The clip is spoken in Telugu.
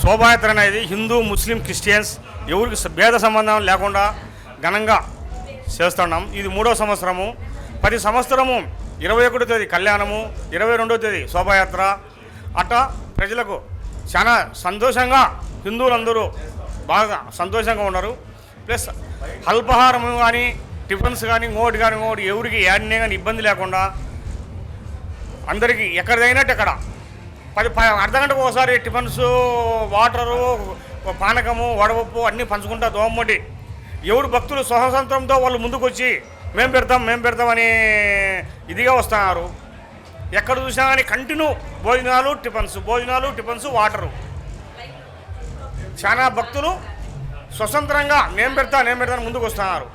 శోభాయాత్ర అనేది హిందూ ముస్లిం క్రిస్టియన్స్ ఎవరికి భేద సంబంధం లేకుండా ఘనంగా చేస్తున్నాం. ఇది 3వ సంవత్సరము. ప్రతి సంవత్సరము 21వ తేదీ కళ్యాణము, 22వ తేదీ శోభాయాత్ర. అట్లా ప్రజలకు చాలా సంతోషంగా హిందువులందరూ బాగా సంతోషంగా ఉన్నారు. ప్లస్ అల్పాహారము కానీ టిఫిన్స్ కానీ ఇంకోటి ఎవరికి యాడ్నే కానీ ఇబ్బంది లేకుండా అందరికీ ఎక్కడిదైనట్టు ఎక్కడ అర్ధగంటకు ఒకసారి టిఫిన్స్, వాటరు, పానకము, వడపప్పు అన్నీ పంచుకుంటా దోమటి ఎవరు భక్తులు స్వతంత్రంతో వాళ్ళు ముందుకు వచ్చి మేము పెడతామని ఇదిగా వస్తున్నారు. ఎక్కడ చూసినా కానీ కంటిన్యూ భోజనాలు టిఫిన్స్ వాటరు. చాలా భక్తులు స్వతంత్రంగా నేను పెడతాను ముందుకు వస్తున్నారు.